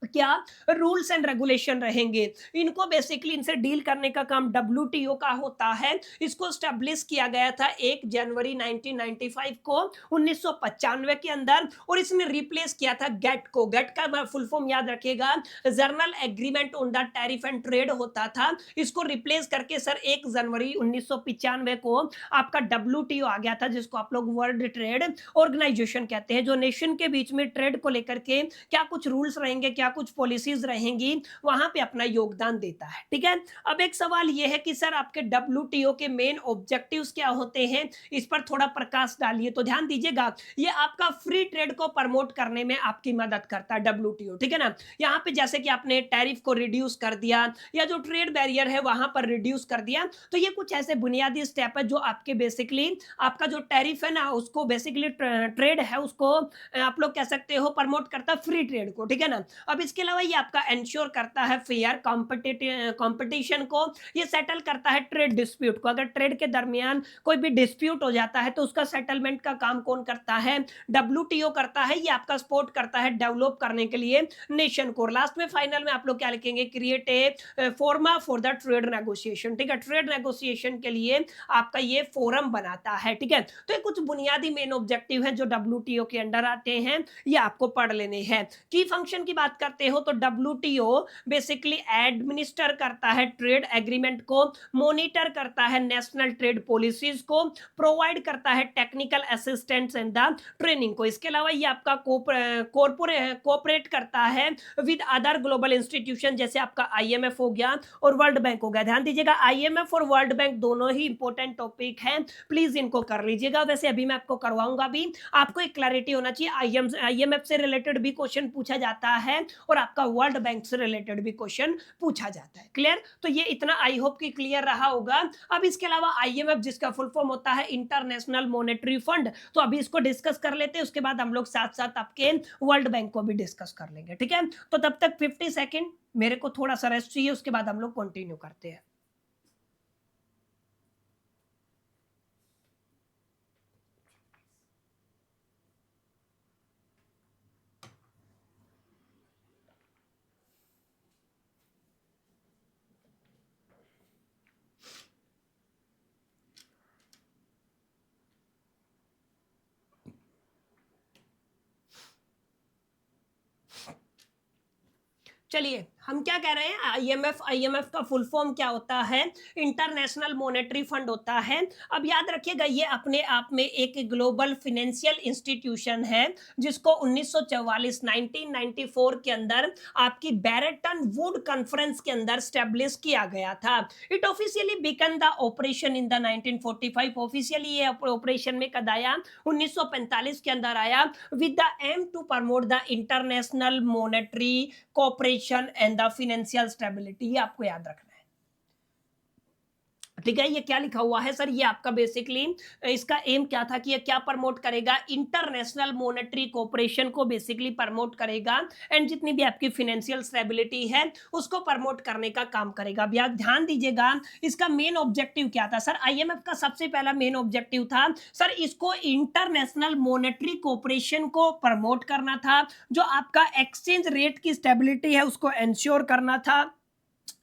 क्या रूल्स एंड रेगुलेशन रहेंगे, इनको बेसिकली इनसे डील करने का काम WTO का होता है। इसको स्टैब्लिश किया गया था 1 जनवरी 1995 को 1995 के अंदर, और इसने रिप्लेस किया था गेट को। गेट का फुल फॉर्म याद रखिएगा, journal agreement on the tariff and trade होता था। इसको रिप्लेस करके सर 1 जनवरी 1995 को आपका WTO आ गया था, जिसको आप लोग वर्ल्ड ट्रेड ऑर्गेनाइजेशन कहते हैं, जो नेशन के बीच में ट्रेड को लेकर के क्या कुछ रूल्स रहेंगे, क्या कुछ पॉलिसीज रहेंगी, वहां पे अपना योगदान देता है। ठीक है, अब एक सवाल यह है कि सर आपके WTO के मेन ऑब्जेक्टिव्स क्या होते हैं, इस पर थोड़ा प्रकाश डालिए। तो ध्यान दीजिएगा, ये आपका फ्री ट्रेड को प्रमोट करने में आपकी मदद करता है WTO। ठीक है ना, यहाँ पे जैसे कि आपने टैरिफ को रिड्यूस कर दिया, या जो ट्रेड बैरियर है वहां पर रिड्यूस कर दिया, तो ये कुछ ऐसे बुनियादी स्टेप है जो आपके बेसिकली आपका जो टैरिफ है ना, उसको बेसिकली ट्रेड है उसको आप लोग कह सकते हो प्रमोट करता है, फ्री ट्रेड को। ठीक है ना, अब इसके अलावा ये आपका एंश्योर करता है फेयर कंपटीशन को, ये सेटल करता है ट्रेड डिस्प्यूट को। अगर ट्रेड के दरमियान कोई भी डिस्प्यूट हो जाता है तो उसका सेटलमेंट का काम कौन करता है, WTO करता है। ये आपका सपोर्ट करता है डेवलप करने के लिए नेशन को। लास्ट में फाइनल में आप लोग क्या लिखेंगे, क्रिएट ए फोरमा फॉर द ट्रेड नेगोशिएशन। ठीक है, ट्रेड नेगोशिएशन के लिए आपका ये फोरम बनाता है। ठीक है, तो ये कुछ बुनियादी मेन ऑब्जेक्टिव है जो WTO के अंडर आते हैं, ये आपको पढ़ लेने हैं। की फंक्शन की बात करते हो तो WTO बेसिकली एडमिनिस्टर करता है ट्रेड एग्रीमेंट को, मॉनिटर करता है नेशनल ट्रेड पॉलिसीज को, प्रोवाइड करता है technical assistance and the training को। इसके अलावा ये आपका कोऑपरेट करता है विद अदर ग्लोबल इंस्टीट्यूशन, जैसे आपका IMF हो गया और वर्ल्ड बैंक हो गया। ध्यान दीजिएगा, IMF और वर्ल्ड बैंक दोनों ही इंपॉर्टेंट टॉपिक हैं, प्लीज इनको कर लीजिएगा। वैसे अभी मैं आपको करवाऊंगा भी, आपको एक क्लैरिटी होना चाहिए। IMF से रिलेटेड भी क्वेश्चन पूछा जाता है और आपका वर्ल्ड बैंक से रिलेटेड भी क्वेश्चन पूछा जाता है। क्लियर? तो ये इतना आई होप कि क्लियर रहा होगा। अब इसके अलावा IMF जिसका फुल फॉर्म होता है इंटरनेशनल मॉनेटरी फंड, तो अभी इसको डिस्कस कर लेते हैं, उसके बाद हम लोग साथ साथ आपके वर्ल्ड बैंक को भी डिस्कस कर लेंगे। ठीक है, तो तब तक 50 सेकेंड मेरे को थोड़ा सा रेस्ट चाहिए, उसके बाद हम लोग कंटिन्यू करते हैं। चलिए हम क्या कह रहे हैं, आईएमएफ का फुल फॉर्म क्या होता है, इंटरनेशनल मॉनेटरी फंड होता है। अब याद रखिएगा ये अपने आप में एक ग्लोबल फाइनेंशियल इंस्टीट्यूशन है जिसको 1944 1994 के अंदर आपकी बैरेटन वुड कॉन्फ्रेंस के अंदर स्टैब्लिश किया गया था। It officially became the operation in the 1945, officially ये ऑपरेशन में कद आया 1945 के अंदर आया, with the aim to promote the international monetary cooperation and the financial stability. ये आपको याद रखना है, ठीक है। ये क्या लिखा हुआ है सर, ये आपका बेसिकली इसका एम क्या था कि ये क्या प्रमोट करेगा, इंटरनेशनल मॉनेटरी कोऑपरेशन को बेसिकली प्रमोट करेगा एंड जितनी भी आपकी फाइनेंशियल स्टेबिलिटी है उसको प्रमोट करने का काम करेगा। अब याद ध्यान दीजिएगा इसका मेन ऑब्जेक्टिव क्या था सर, आईएमएफ का सबसे पहला मेन ऑब्जेक्टिव था सर इसको इंटरनेशनल मॉनेटरी कोऑपरेशन को प्रमोट करना था, जो आपका एक्सचेंज रेट की स्टेबिलिटी है उसको इंश्योर करना था,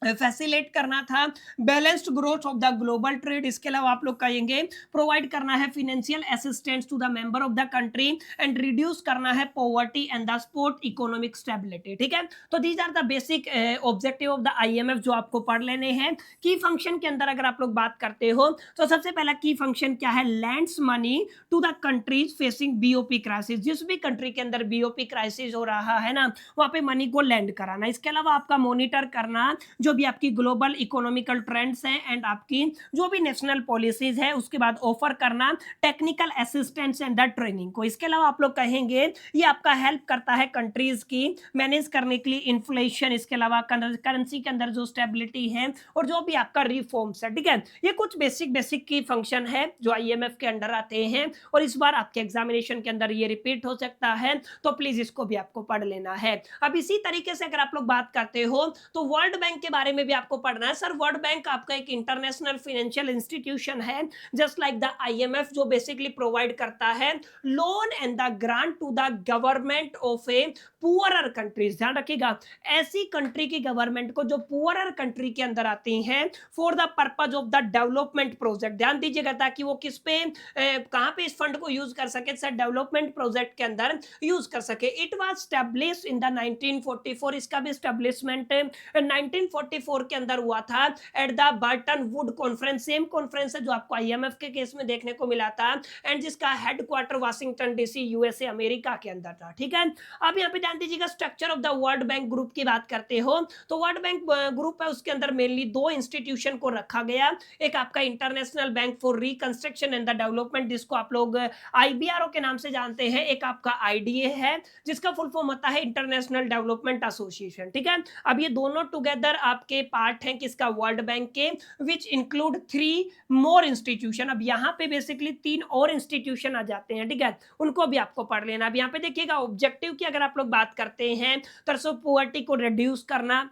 फैसिलेट करना था, balanced growth of the global trade. इसके अलावा आप लोग कहेंगे प्रोवाइड करना है financial assistance to the member of the country and reduce करना है poverty and the support economic stability, ठीक है। तो these are the basic objective of the IMF जो आपको पढ़ लेने हैं। की फंक्शन के अंदर अगर आप लोग बात करते हो तो सबसे पहला की फंक्शन क्या है, lends money to the countries facing BOP crisis. जिस भी कंट्री के अंदर बीओपी क्राइसिस हो रहा है ना वहां पे मनी को लैंड कराना। इसके अलावा आपका मॉनिटर करना जो भी आपकी ग्लोबल इकोनॉमिकल ट्रेंड्स हैं एंड आपकी जो भी नेशनल पॉलिसीज है, उसके बाद ऑफर करना technical assistance and the training को। इसके अलावा आप लोग कहेंगे ये आपका हेल्प करता है कंट्रीज की मैनेज करने के लिए इन्फ्लेशन, इसके अलावा करेंसी के अंदर जो स्टेबिलिटी है और जो भी आपका रिफॉर्म्स है, ठीक है। ये कुछ बेसिक की फंक्शन है जो आईएमएफ के अंडर आते हैं और इस बार आपके एग्जामिनेशन के अंदर ये रिपीट हो सकता है, तो प्लीज इसको भी आपको पढ़ लेना है। अब इसी तरीके से अगर आप लोग बात करते हो तो वर्ल्ड बैंक के बारे में भी आपको पढ़ना है। सर वर्ल्ड बैंक आपका एक इंटरनेशनल फाइनेंशियल इंस्टीट्यूशन है जस्ट लाइक द आईएमएफ, जो बेसिकली प्रोवाइड करता है loan and the grant to the government of a poorer countries. ध्यान रखिएगा ऐसी कंट्री की गवर्नमेंट को जो पुअरर कंट्री के अंदर आती हैं for the purpose of the development project. ध्यान दीजिएगा ताकि वो किस पे कहां पे इस फंड को यूज कर सके, सर डेवलपमेंट प्रोजेक्ट के अंदर यूज कर सके। It was established in the 1944, इसका भी स्टैब्लिशमेंट 1944 के अंदर हुआ था at the Burton would conference. Same conference है जो आपको आईएमएफ के केस में देखने को मिला था एंड जिसका headquarter Washington DC USA America के अंदर था, ठीक है। अब यहाँ पे ध्यान दीजिएगा structure of the world bank group की बात करते हो तो वर्ल्ड बैंक ग्रुप है उसके अंदर मेनली दो इंस्टीट्यूशन को रखा गया। एक आपका international bank for reconstruction and the development जिसको आप लोग आईबीआरओ के नाम से जानते हैं, एक आपका आईडीए है जिसका फुल फॉर्म होता है इंटरनेशनल डेवलपमेंट एसोसिएशन, ठीक है। अब ये दोनों टुगेदर आपके पार्ट हैं किसका, वर्ल्ड बैंक के, विच इंक्लूड 3 मोर इंस्टीट्यूशन। अब यहाँ पे बेसिकली 3 और इंस्टीट्यूशन आ जाते हैं, ठीक है, उनको भी आपको पढ़ लेना। अब यहाँ पे देखिएगा ऑब्जेक्टिव की अगर आप लोग बात करते हैं तो पॉवर्टी को रिड्यूस करना,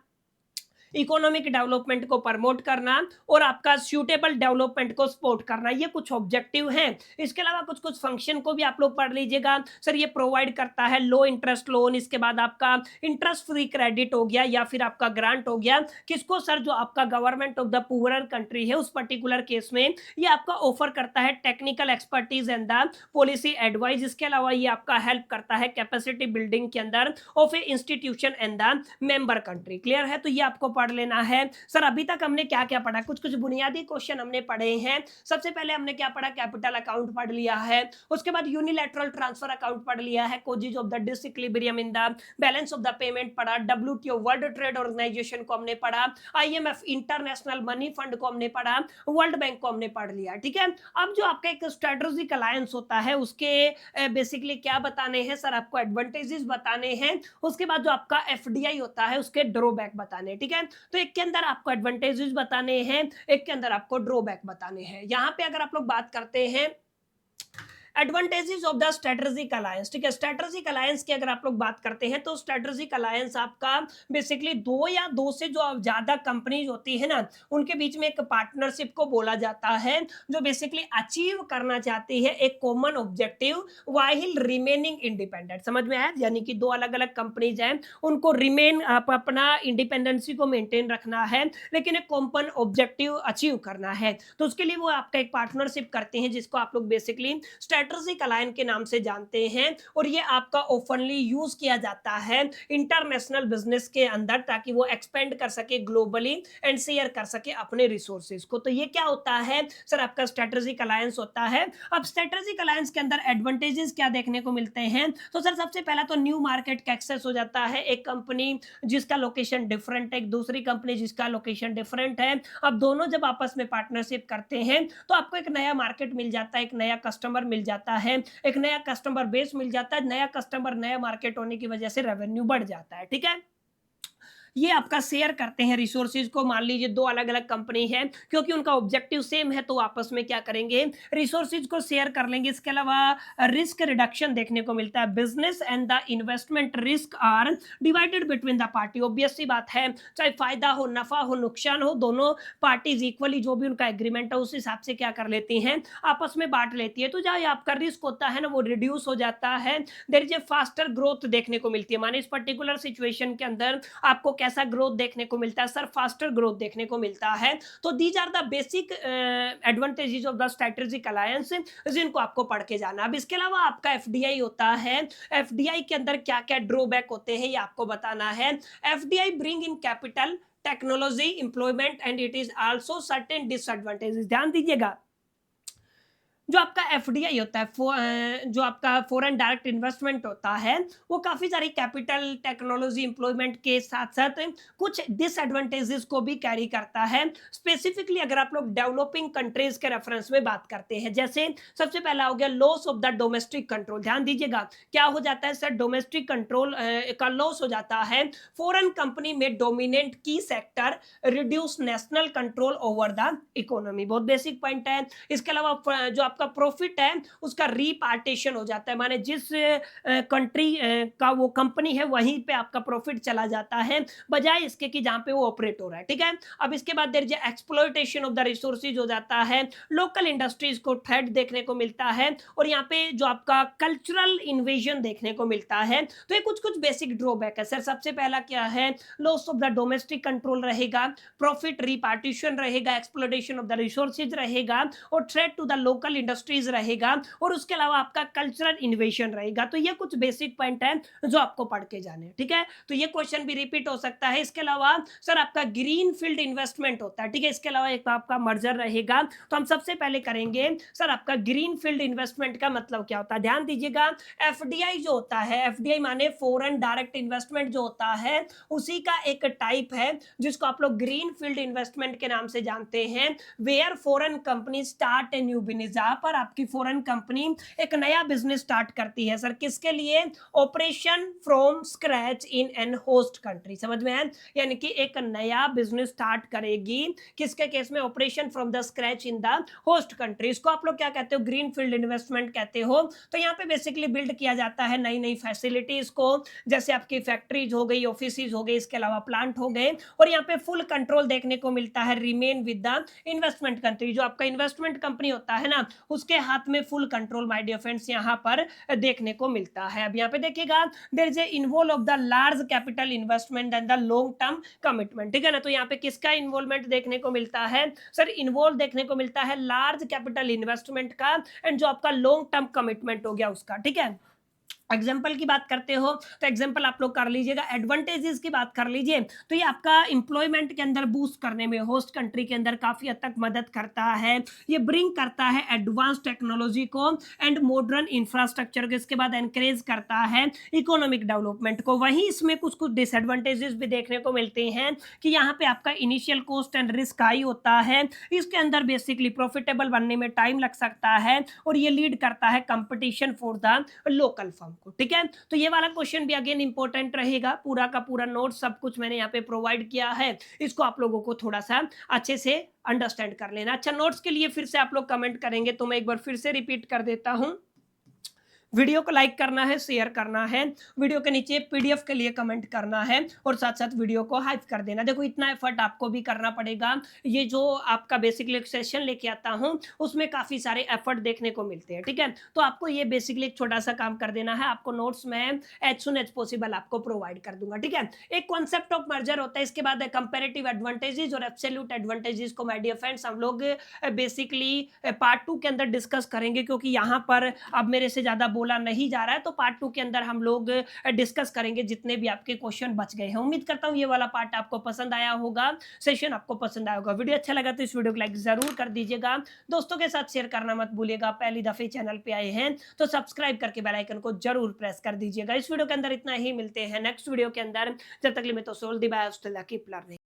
इकोनॉमिक डेवलपमेंट को प्रमोट करना और आपका सूटेबल डेवलपमेंट को सपोर्ट करना, ये कुछ ऑब्जेक्टिव हैं। इसके अलावा कुछ कुछ फंक्शन को भी आप लोग पढ़ लीजिएगा। सर ये प्रोवाइड करता है लो इंटरेस्ट लोन, इसके बाद आपका इंटरेस्ट फ्री क्रेडिट हो गया या फिर आपका ग्रांट हो गया, किसको सर, जो आपका government of the poorer country है उस पर्टिकुलर केस में ये आपका ऑफर करता है technical expertise and the policy advice. इसके अलावा ये आपका हेल्प करता है कैपेसिटी बिल्डिंग के अंदर of A institution and the member country. Clear है, तो ये आपको पढ़ लेना है। सर अभी तक हमने क्या क्या पढ़ा, कुछ कुछ बुनियादी क्वेश्चन हमने पढ़े हैं। सबसे पहले हमने क्या पढ़ा, कैपिटल अकाउंट पढ़ लिया है, उसके बाद यूनिलैटरल ट्रांसफर अकाउंट पढ़ लिया है, causes of the disequilibrium in the balance of the payment पढ़ा, डब्ल्यूटीओ वर्ल्ड ट्रेड ऑर्गेनाइजेशन को हमने पढ़ा, आईएमएफ इंटरनेशनल मनी फंड को हमने पढ़ा, वर्ल्ड बैंक को हमने पढ़ लिया, ठीक है। अब जो आपका एक स्ट्रेटेजिक अलायंस होता है उसके बेसिकली क्या बताने हैं सर, आपको एडवांटेजेस बताने हैं, उसके बाद जो आपका एफडीआई होता है उसके ड्रॉबैक बताने, ठीक है। तो एक के अंदर आपको एडवांटेजेस बताने हैं, एक के अंदर आपको ड्रॉबैक बताने हैं। यहां पे अगर आप लोग बात करते हैं advantages of the strategic alliance, ठीक है। स्ट्रेटेजिक अलायंस की अगर आप लोग बात करते हैं तो स्ट्रेटेजिक अलायंस आपका बेसिकली 2 या 2 से जो ज्यादा कंपनीज होती है ना उनके बीच में एक पार्टनरशिप को बोला जाता है जो बेसिकली अचीव करना चाहती है एक common objective while remaining independent. समझ में आया, यानी कि 2 अलग अलग कंपनीज हैं उनको रिमेन अपना इंडिपेंडेंसी को मेंटेन रखना है लेकिन एक कॉमन ऑब्जेक्टिव अचीव करना है, तो उसके लिए वो आपका एक पार्टनरशिप करते हैं जिसको आप लोग बेसिकली स्ट्रेटेजिक अलायंस के नाम से जानते हैं, और ये आपका ओपनली यूज किया जाता है इंटरनेशनल बिजनेस के अंदर, ताकि वो एक्सपेंड कर सके ग्लोबली एंड शेयर कर सके अपने रिसोर्सेज को। तो ये क्या होता है सर, आपका स्ट्रेटेजिक अलायंस होता है। अब स्ट्रेटेजिक अलायंस के अंदर एडवांटेजेस क्या देखने को मिलते हैं, तो सर सबसे पहला तो न्यू मार्केट का एक्सेस हो जाता है। एक कंपनी जिसका लोकेशन डिफरेंट है, एक दूसरी कंपनी जिसका लोकेशन डिफरेंट है, अब दोनों जब आपस में पार्टनरशिप करते हैं तो आपको एक नया मार्केट मिल जाता है, एक नया कस्टमर मिल जाता है, एक नया कस्टमर बेस मिल जाता है। नया कस्टमर, नया मार्केट होने की वजह से रेवेन्यू बढ़ जाता है। ठीक है, ये आपका शेयर करते हैं रिसोर्सेज को। मान लीजिए दो अलग अलग कंपनी है, क्योंकि उनका ऑब्जेक्टिव सेम है, तो आपस में क्या करेंगे, रिसोर्सेज को शेयर कर लेंगे। इसके अलावा रिस्क रिडक्शन देखने को मिलता है। Business and the investment risk are divided between the party. Obvious सी बात है, चाहे फायदा हो, नफा हो, नुकसान हो, दोनों पार्टीज इक्वली जो भी उनका एग्रीमेंट है उस हिसाब से क्या कर लेती हैं, आपस में बांट लेती है। तो जहाँ आपका रिस्क होता है ना, वो रिड्यूस हो जाता है। There is a faster growth देखने को मिलती है। माने इस पर्टिकुलर सिचुएशन के अंदर आपको कैसा ग्रोथ देखने को मिलता है सर, फास्टर ग्रोथ देखने को मिलता है। तो these are the basic advantages of the strategic alliance, जिनको आपको पढ़ के जाना। अब इसके अलावा आपका एफडीआई होता है। एफडीआई के अंदर क्या क्या ड्रॉबैक होते हैं ये आपको बताना है। FDI bring in capital, technology, employment and it is also certain disadvantages. ध्यान दीजिएगा, जो आपका एफडीआई होता है, जो आपका फॉरेन डायरेक्ट इन्वेस्टमेंट होता है, वो काफी सारी कैपिटल, टेक्नोलॉजी, एम्प्लॉयमेंट के साथ साथ कुछ डिसएडवांटेजेस को भी कैरी करता है। स्पेसिफिकली अगर आप लोग डेवलपिंग कंट्रीज के रेफरेंस में बात करते हैं, जैसे सबसे पहला हो गया loss of the domestic control. ध्यान दीजिएगा, क्या हो जाता है सर, डोमेस्टिक कंट्रोल का लॉस हो जाता है। फॉरेन कंपनी में डोमिनेंट की sector, reduce national control over the economy. बहुत बेसिक पॉइंट है। इसके अलावा जो आपका प्रॉफिट है उसका रिपार्टीशन हो जाता है। माने जिस कंट्री का वो कंपनी है वहीं पे आपका प्रॉफिट चला जाता है, बजाय इसके कि जहां पे वो ऑपरेट हो रहा है। ठीक है, अब इसके बाद there is exploitation of the resources हो जाता है। लोकल इंडस्ट्रीज को थ्रेट देखने को मिलता है, और यहाँ पे जो आपका कल्चरल इन्वेजन देखने को मिलता है। तो ये कुछ कुछ बेसिक ड्रॉबैक है सर। सबसे पहला क्या है, loss of the domestic control रहेगा, प्रॉफिट रिपार्टीशन रहेगा, एक्सप्लॉयटेशन ऑफ द रिसोर्सेज रहेगा, और threat to the local industries रहेगा, और उसके अलावा आपका कल्चरल इन्वेशन रहेगा। तो ये कुछ बेसिक पॉइंट है जो आपको पढ़ के जाने। ठीक है, तो ये क्वेश्चन भी रिपीट हो सकता है। इसके अलावा सर आपका ग्रीन फील्ड इन्वेस्टमेंट होता है। ठीक है, इसके अलावा एक आपका मर्जर रहेगा। तो हम सबसे पहले करेंगे सर आपका ग्रीन फील्ड इन्वेस्टमेंट का मतलब क्या होता है। ध्यान दीजिएगा, एफडीआई जो होता है, एफडीआई माने फॉरेन डायरेक्ट इन्वेस्टमेंट जो होता है, उसी का एक टाइप है जिसको आप लोग ग्रीन फील्ड इन्वेस्टमेंट के नाम से जानते हैं। Where foreign company start a new business, जहां पर आपकी फॉरेन कंपनी एक नया बिजनेस स्टार्ट करती है सर, किसके लिए, operation from scratch in an host country. समझ में है, यानी कि एक नया बिजनेस स्टार्ट करेगी, किसके केस में, operation from the scratch in the host country. इसको आप लोग क्या कहते हो, ग्रीन फील्ड इन्वेस्टमेंट कहते हो। तो यहाँ पे बेसिकली बिल्ड किया जाता है नई नई फैसिलिटीज को, जैसे आपकी फैक्ट्रीज हो गई, ऑफिस हो गए, इसके अलावा प्लांट हो गए, और यहाँ पे फुल कंट्रोल देखने को मिलता है, remain with the investment country. जो आपका इन्वेस्टमेंट कंपनी होता है ना, उसके हाथ में full control my dear friends यहाँ पर देखने को मिलता है। अब यहाँ पे देखिएगा, there is a involve of the large capital investment and the long term commitment. ठीक है ना, तो यहाँ पे किसका इन्वॉल्वमेंट देखने को मिलता है सर, इन्वॉल्व देखने को मिलता है लार्ज कैपिटल इन्वेस्टमेंट का, एंड जो आपका लॉन्ग टर्म कमिटमेंट हो गया उसका। ठीक है, एग्जाम्पल की बात करते हो तो एग्जाम्पल आप लोग कर लीजिएगा। एडवांटेजेस की बात कर लीजिए, तो ये आपका एम्प्लॉयमेंट के अंदर बूस्ट करने में, होस्ट कंट्री के अंदर काफी हद तक मदद करता है। ये ब्रिंग करता है एडवांस टेक्नोलॉजी को एंड मॉडर्न इंफ्रास्ट्रक्चर को। इसके बाद एनकरेज करता है इकोनॉमिक डेवलपमेंट को। वहीं इसमें कुछ कुछ डिसएडवांटेजेस भी देखने को मिलते हैं कि यहाँ पे आपका initial cost and risk high होता है। इसके अंदर बेसिकली प्रॉफिटेबल बनने में टाइम लग सकता है, और ये लीड करता है competition for the local firm को। ठीक है, तो ये वाला क्वेश्चन भी अगेन इंपॉर्टेंट रहेगा। पूरा का पूरा नोट सब कुछ मैंने यहाँ पे प्रोवाइड किया है, इसको आप लोगों को थोड़ा सा अच्छे से अंडरस्टैंड कर लेना। अच्छा, नोट्स के लिए फिर से आप लोग कमेंट करेंगे तो मैं एक बार फिर से रिपीट कर देता हूं। वीडियो को लाइक करना है, शेयर करना है, वीडियो के नीचे पीडीएफ के लिए कमेंट करना है और साथ-साथ वीडियो को हाइप कर देना। देखो इतना एफर्ट आपको भी करना पड़ेगा। ये जो आपका बेसिकली एक सेशन लेके आता हूँ, उसमें काफ़ी सारे एफर्ट देखने को मिलते हैं, ठीक है? तो आपको ये बेसिकली एक छोटा-सा काम कर देना है, आपको नोट्स मैं एज़ सून एज़ पॉसिबल आपको प्रोवाइड कर दूँगा, ठीक है? एक कॉन्सेप्ट ऑफ मर्जर होता है, इसके बाद कंपैरेटिव एडवांटेजेस और एब्सोल्यूट एडवांटेजेस को माय डियर फ्रेंड्स हम लोग बेसिकली पार्ट 2 के अंदर डिस्कस करेंगे, क्योंकि यहाँ पर अब मेरे से ज़्यादा बोला नहीं जा रहा है, तो पार्ट 2 के अंदर हम लोग डिस्कस करेंगे जितने भी आपके क्वेश्चन बच गए हैं। उम्मीद करता हूँ ये वाला पार्ट आपको पसंद आया होगा, सेशन आपको पसंद आया होगा। वीडियो अच्छा लगा तो इस वीडियो को लाइक ज़रूर कर दीजिएगा, दोस्तों के साथ शेयर करना मत भूलिएगा। पहली दफ़े चैनल पे आए हैं तो सब्सक्राइब करके बेल आइकन को ज़रूर प्रेस कर दीजिएगा। इस वीडियो के अंदर इतना ही, मिलते हैं नेक्स्ट वीडियो के अंदर। जब तक के लिए मैं तो सोल दी बाय, कीप लर्निंग।